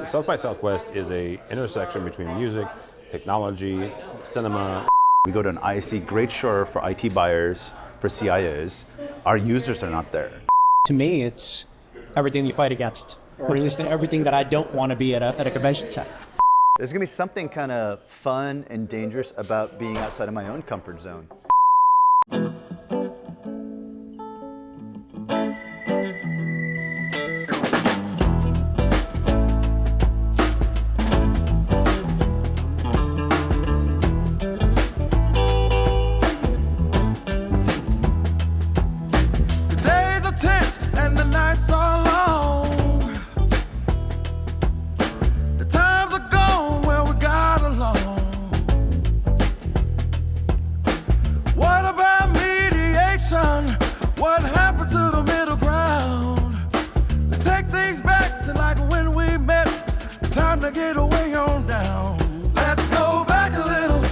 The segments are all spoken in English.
South by Southwest is a intersection between music, technology, cinema. We go to an ISE, great show for IT buyers, for CIOs. Our users are not there. To me, it's everything you fight against, or at least everything that I don't want to be at a convention center. There's gonna be something kind of fun and dangerous about being outside of my own comfort zone. What happened to the middle ground? Let's take things back to like when we met. It's time to get away on down. Let's go back a little.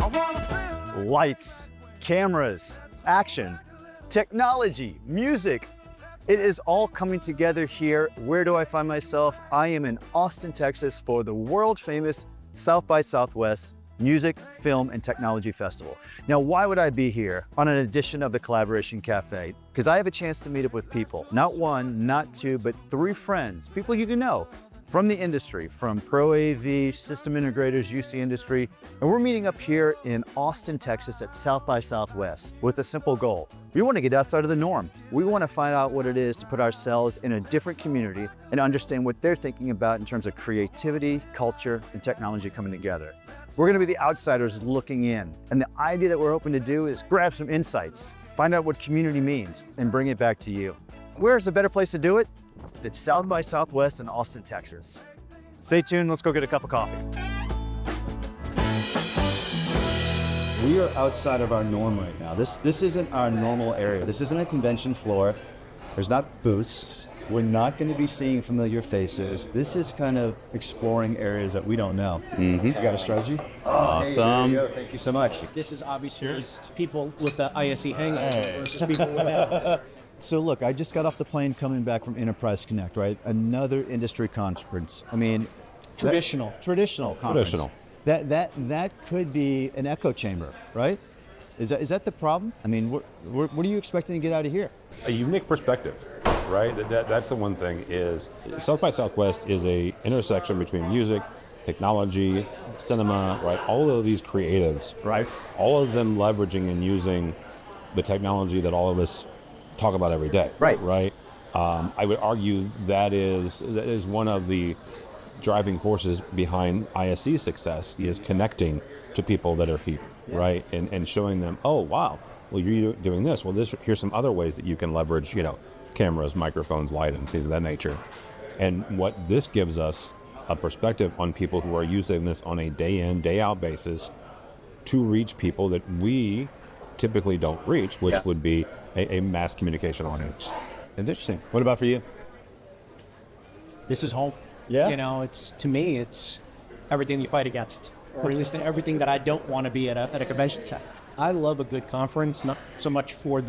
I wanna feel. Lights, cameras, action, technology, music. It is all coming together here. Where do I find myself? I am in Austin, Texas for the world famous South by Southwest Music, Film, and Technology Festival. Now, why would I be here on an edition of the Collaboration Café? Because I have a chance to meet up with people, not one, not two, but three friends, people you can know from the industry, from Pro AV, system integrators, UC industry, and we're meeting up here in Austin, Texas at South by Southwest with a simple goal. We want to get outside of the norm. We want to find out what it is to put ourselves in a different community and understand what they're thinking about in terms of creativity, culture, and technology coming together. We're going to be the outsiders looking in. And the idea that we're hoping to do is grab some insights, find out what community means, and bring it back to you. Where's a better place to do it than South by Southwest in Austin, Texas? Stay tuned, let's go get a cup of coffee. We are outside of our norm right now. This isn't our normal area. This isn't a convention floor. There's not booths. We're not going to be seeing familiar faces. This is kind of exploring areas that we don't know. You got a strategy? Awesome. Hey, thank you so much. This is obviously people with the ISE hangover versus people without. So look, I just got off the plane coming back from Enterprise Connect, right? Another industry conference. I mean, Traditional conference. Traditional. That could be an echo chamber, right? Is that the problem? I mean, what are you expecting to get out of here? A unique perspective, right? That's the one thing is South by Southwest is a intersection between music, technology, cinema, right? All of these creatives, Right. all of them leveraging and using the technology that all of us talk about every day. Right. Right. I would argue that is one of the driving forces behind ISC's success is connecting to people that are here, right? And showing them, oh, wow, well, you're doing this. Well, here's some other ways that you can leverage, cameras, microphones, light, and things of that nature. And what this gives us a perspective on people who are using this on a day in, day out basis to reach people that we typically don't reach, which would be a mass communication audience. Interesting. What about for you? This is home. Yeah. To me, it's everything you fight against, or at least everything that I don't want to be at a convention center. I love a good conference, not so much for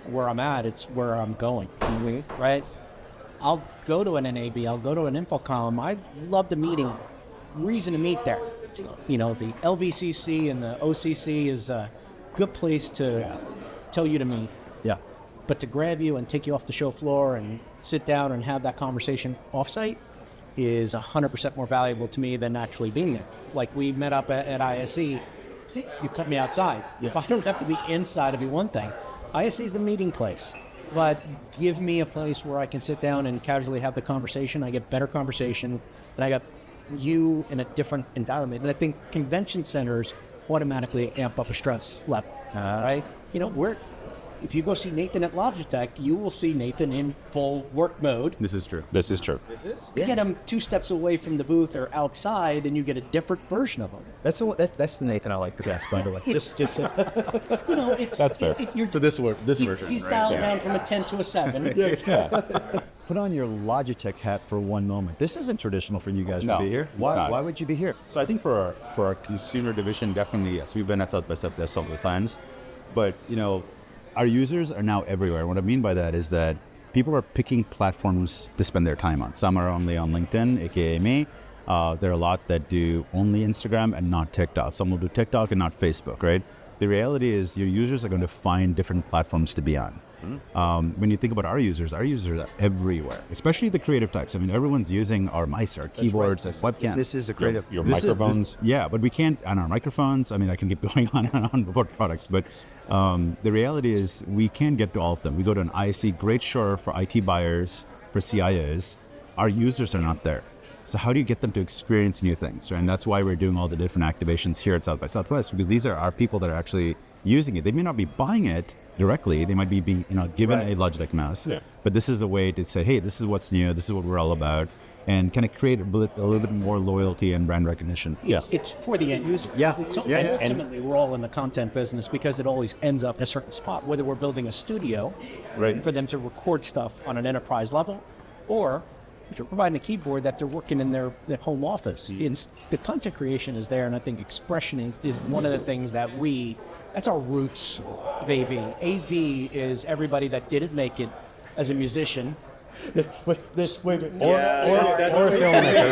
where I'm at, it's where I'm going, right? I'll go to an NAB, I'll go to an InfoComm. I love the meeting, reason to meet there. The LVCC and the OCC is a good place to tell you to meet. Yeah. But to grab you and take you off the show floor and sit down and have that conversation offsite is 100% more valuable to me than actually being there. Like we met up at ISE, you cut me outside. If I don't have to be inside, it'd be one thing. ISE is the meeting place, but give me a place where I can sit down and casually have the conversation. I get better conversation, and I got you in a different environment. And I think convention centers automatically amp up a stress level, right? If you go see Nathan at Logitech, you will see Nathan in full work mode. This is true. This is true. You get him 2 steps away from the booth or outside, and you get a different version of him. That's the Nathan I like the best, by the way. It's That's fair. So this version, he's right? dialed down from a 10 to a 7. Put on your Logitech hat for one moment. This isn't traditional for you guys to No, be here. it's not. Why would you be here? So I think for our consumer division, definitely yes. We've been at South by Southwest several times, but our users are now everywhere. What I mean by that is that people are picking platforms to spend their time on. Some are only on LinkedIn, aka me. There are a lot that do only Instagram and not TikTok. Some will do TikTok and not Facebook, right? The reality is your users are going to find different platforms to be on. When you think about our users are everywhere, especially the creative types. I mean, everyone's using our mice, our keyboards, our webcams. This is a creative. Your microphones. Yeah, but we can't, on our microphones, I mean, I can keep going on and on about products, but the reality is we can't get to all of them. We go to an IC, great show for IT buyers, for CIOs. Our users are not there. So how do you get them to experience new things, right? And that's why we're doing all the different activations here at South by Southwest, because these are our people that are actually using it. They may not be buying it directly. They might be being, given a Logitech mouse. Yeah. But this is a way to say, hey, this is what's new. This is what we're all about. And kind of create a little bit more loyalty and brand recognition. Yeah. It's for the end user. Yeah. So ultimately, we're all in the content business because it always ends up in a certain spot, whether we're building a studio for them to record stuff on an enterprise level, or if you're providing a keyboard that they're working in their home office. The content creation is there, and I think expression is one of the things that's our roots of AV. AV is everybody that didn't make it as a musician. Or filmmaker.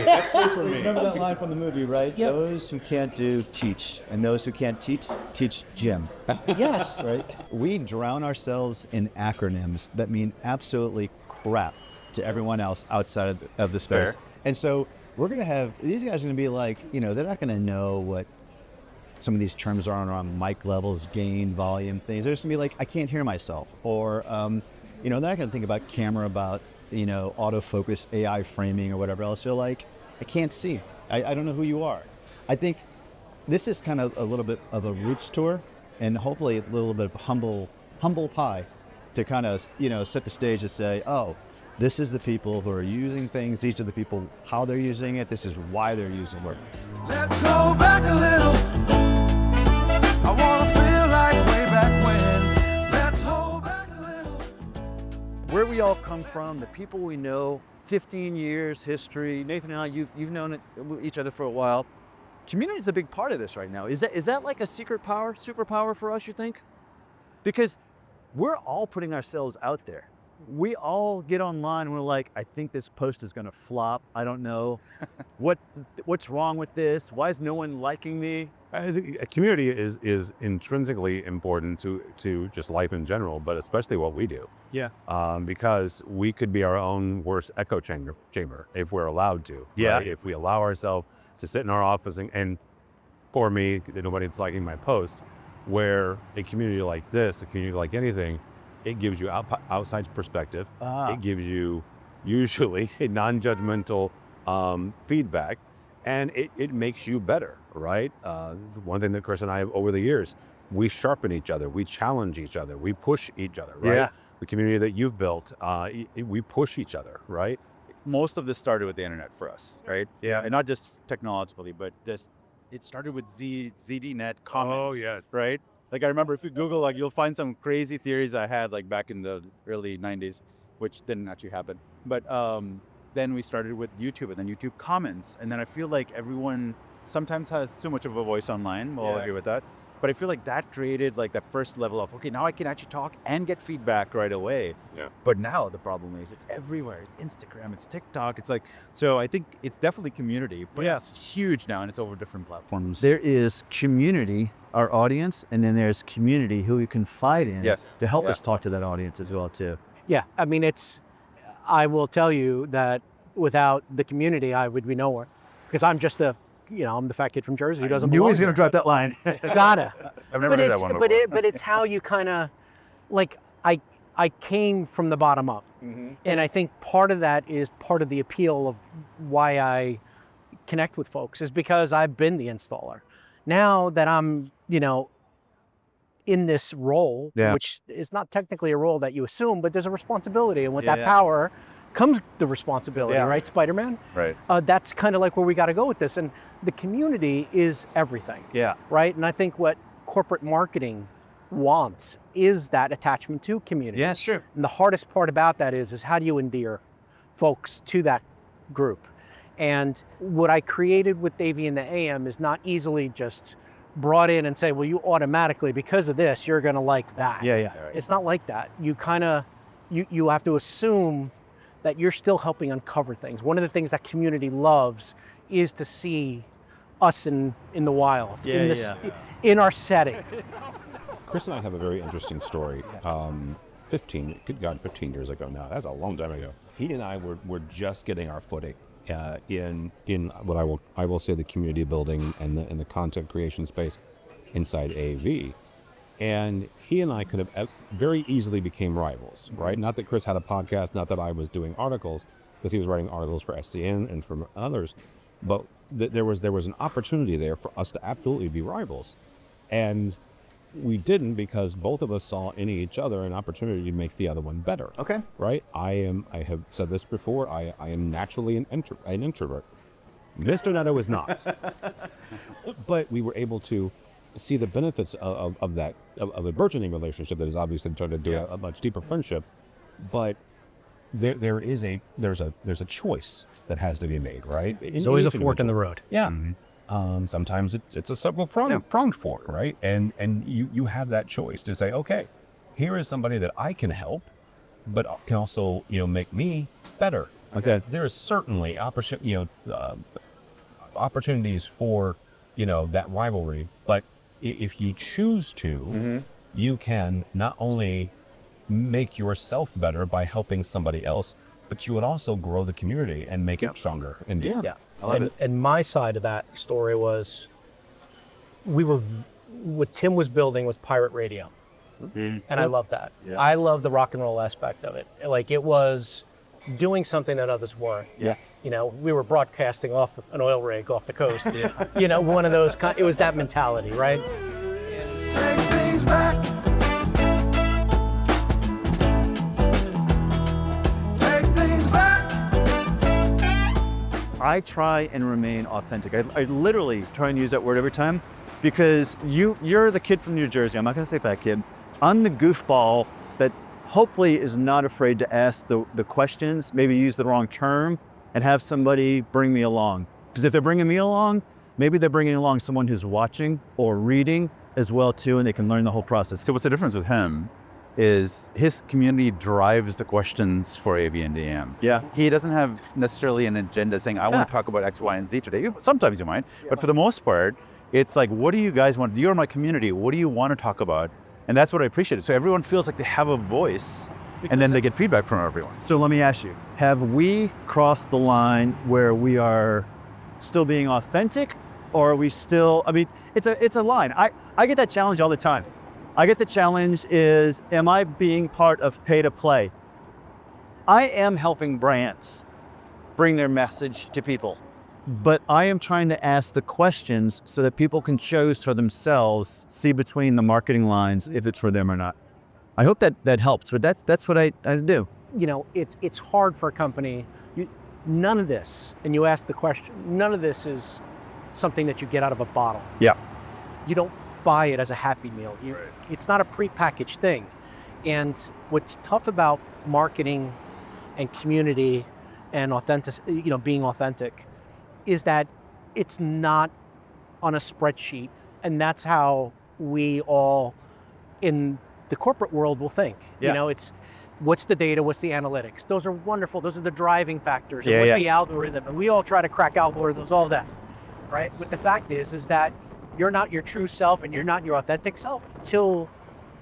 That's true for me. Remember that line from the movie, right? Yep. Those who can't do, teach. And those who can't teach Jim. Yes. Right? We drown ourselves in acronyms that mean absolutely crap to everyone else outside of the space. Fair. And so we're going to have, these guys are going to be like, they're not going to know what some of these terms are around mic levels, gain, volume, things. They're just going to be like, I can't hear myself. Or, they're not going to think about camera, about, autofocus, AI framing or whatever else. They're like, I can't see. I don't know who you are. I think this is kind of a little bit of a roots tour, and hopefully a little bit of humble pie to kind of, set the stage to say, oh, this is the people who are using things. These are the people, how they're using it. This is why they're using it. Let's go back a little. I wanna feel like way back when. Let's hold back a little. Where we all come from, the people we know, 15 years history. Nathan and I, you've known each other for a while. Community is a big part of this right now. Is that like a superpower for us, you think? Because we're all putting ourselves out there. We all get online and we're like, I think this post is gonna flop. I don't know. What's wrong with this? Why is no one liking me? I think a community is intrinsically important to just life in general, but especially what we do. Yeah. Because we could be our own worst echo chamber if we're allowed to. Yeah. Right? If we allow ourselves to sit in our office and for me, nobody's liking my post, where a community like this, a community like anything, it gives you outside perspective. It gives you usually a non-judgmental feedback, and it makes you better, right? One thing that Chris and I, over the years, we sharpen each other, we challenge each other, we push each other, right? Yeah. The community that you've built, we push each other, right? Most of this started with the internet for us, right? Yeah. And not just technologically, but just it started with ZDNet comments. Oh, yes. Right? Like I remember if you Google, like you'll find some crazy theories I had like back in the early 90s, which didn't actually happen. But then we started with YouTube and then YouTube comments. And then I feel like everyone sometimes has too much of a voice online. We'll all agree with that. But I feel like that created like that first level of, okay, now I can actually talk and get feedback right away. Yeah. But now the problem is it's everywhere. It's Instagram, it's TikTok. It's like, so I think it's definitely community, but it's huge now and it's over different platforms. There is community, our audience, and then there's community who we confide in to help us talk to that audience as well too. Yeah, I mean, I will tell you that without the community, I would be nowhere. Because I'm just I'm the fat kid from Jersey who doesn't Knew he belong was going to here. drop that line. Gotta. I've never heard that one before. But it's how you kind of, like, I came from the bottom up. Mm-hmm. And I think part of that is part of the appeal of why I connect with folks is because I've been the installer. Now that I'm, in this role, which is not technically a role that you assume, but there's a responsibility. And with that power comes the responsibility, right? Spider-Man? Right. That's kind of like where we got to go with this. And the community is everything. Yeah. Right? And I think what corporate marketing wants is that attachment to community. Yeah, sure. And the hardest part about that is how do you endear folks to that group? And what I created with AV and the AM is not easily just brought in and say, well, you automatically, because of this, you're going to like that. Yeah. It's not like that. You kind of you have to assume that you're still helping uncover things. One of the things that community loves is to see us in the wild, in our setting. Chris and I have a very interesting story. 15 years ago now. That's a long time ago. He and I were just getting our footing in what I will say the community building and the content creation space inside AV. And he and I could have very easily became rivals, right? Not that Chris had a podcast, not that I was doing articles, because he was writing articles for SCN and for others, but there was an opportunity there for us to absolutely be rivals. And we didn't, because both of us saw in each other an opportunity to make the other one better. Okay. Right? I have said this before, I am naturally an introvert. Mr. Neto is not. But we were able to see the benefits of a burgeoning relationship that is obviously turned into a much deeper friendship. But there's a choice that has to be made, right? There's always a fork in the road. Yeah. Mm-hmm. Sometimes it's a several pronged fork, right? And you have that choice to say, okay, here is somebody that I can help, but can also make me better. Okay. There is certainly opportunities for that rivalry, but if you choose to, you can not only make yourself better by helping somebody else, but you would also grow the community and make it stronger. Indeed. Yeah. And my side of that story was, what Tim was building was pirate radio. And I love that. Yeah. I love the rock and roll aspect of it. Like, it was doing something that others weren't. Yeah. We were broadcasting off of an oil rig off the coast. One of those, it was that mentality, right? Take things back. Take things back. I try and remain authentic. I literally try and use that word every time, because you're the kid from New Jersey. I'm not going to say fat kid. I'm the goofball that hopefully is not afraid to ask the questions, maybe use the wrong term, and have somebody bring me along. Because if they're bringing me along, maybe they're bringing along someone who's watching or reading as well too, and they can learn the whole process. So what's the difference with him is his community drives the questions for AV and DM. Yeah. He doesn't have necessarily an agenda saying, I want to talk about X, Y, and Z today. Sometimes you might, but for the most part, it's like, what do you guys want? You're my community. What do you want to talk about? And that's what I appreciate. So everyone feels like they have a voice, and then they get feedback from everyone. So let me ask you, have we crossed the line where we are still being authentic, or are we still, it's a line. I get that challenge all the time. I get the challenge is, am I being part of pay to play? I am helping brands bring their message to people, but I am trying to ask the questions so that people can choose for themselves, see between the marketing lines if it's for them or not. I hope that helps, but that's what I do. It's hard for a company. None of this, and you ask the question, none of this is something that you get out of a bottle. Yeah. You don't buy it as a Happy Meal. It's not a prepackaged thing. And what's tough about marketing and community and being authentic is that it's not on a spreadsheet. And that's how we all in the corporate world will think. Yeah. It's what's the data, what's the analytics? Those are wonderful. Those are the driving factors. And what's the algorithm? And we all try to crack algorithms, all that, right? But the fact is that you're not your true self and you're not your authentic self until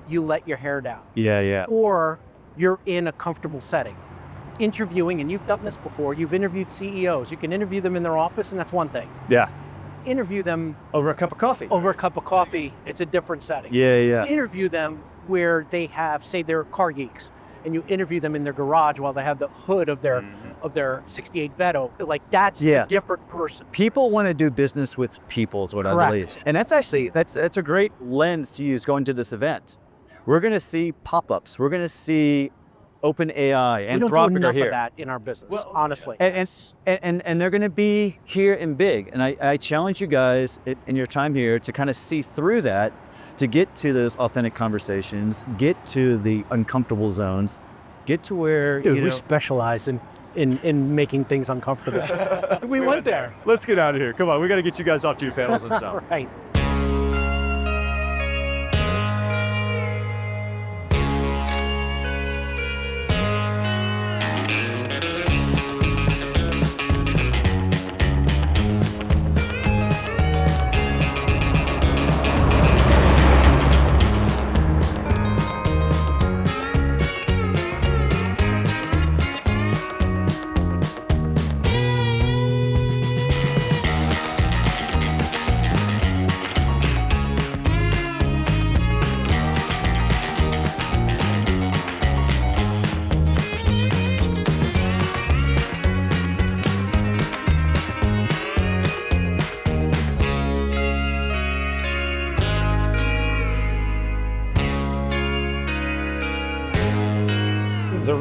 you let your hair down. Yeah. Or you're in a comfortable setting. Interviewing, and you've done this before, you've interviewed CEOs. You can interview them in their office, and that's one thing. Yeah. Interview them over a cup of coffee. It's a different setting. Yeah. Interview them where they have, say, they're car geeks, and you interview them in their garage while they have the hood of their 68 Veto. Like, that's a different person. People want to do business with people is what I believe. And that's actually, that's a great lens to use going to this event. We're going to see pop-ups. We're going to see OpenAI and we don't Anthropic do enough are here. of that in our business, honestly. And they're going to be here and big. And I challenge you guys in your time here to kind of see through that, to get to those authentic conversations, get to the uncomfortable zones, get to where we specialize in making things uncomfortable. We went there. Let's get out of here. Come on, we got to get you guys off to your panels and stuff. Right.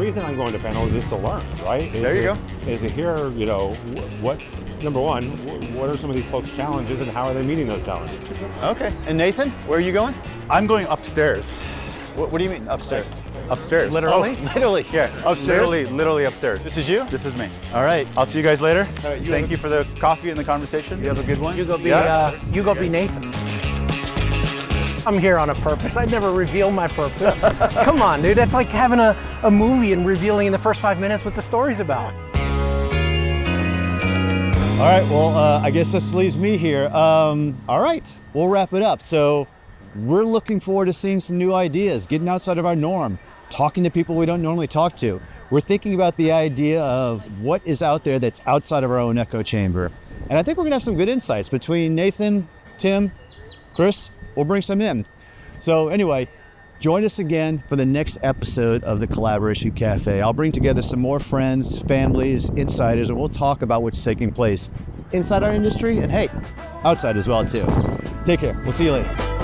reason I'm going to panels is to learn, right? There you go. Is to hear, you know, what number one, what are some of these folks' challenges and how are they meeting those challenges? Okay. And Nathan, where are you going? I'm going upstairs. What do you mean upstairs? Upstairs. Literally? Literally. Yeah. Upstairs? Literally upstairs. This is you? This is me. All right. I'll see you guys later. you Thank you for the coffee and the conversation. You have a good one? You go be Yeah. you go be Nathan. I'm here on a purpose. I'd never reveal my purpose. Come on, dude. That's like having a movie and revealing in the first 5 minutes what the story's about. All right, well, I guess this leaves me here. All right, we'll wrap it up. So we're looking forward to seeing some new ideas, getting outside of our norm, talking to people we don't normally talk to. We're thinking about the idea of what is out there that's outside of our own echo chamber. And I think we're gonna have some good insights between Nathan, Tim, Chris. We'll bring some in. So anyway, join us again for the next episode of the Collaboration Cafe. I'll bring together some more friends, families, insiders, and we'll talk about what's taking place inside our industry and hey, outside as well too. Take care. We'll see you later.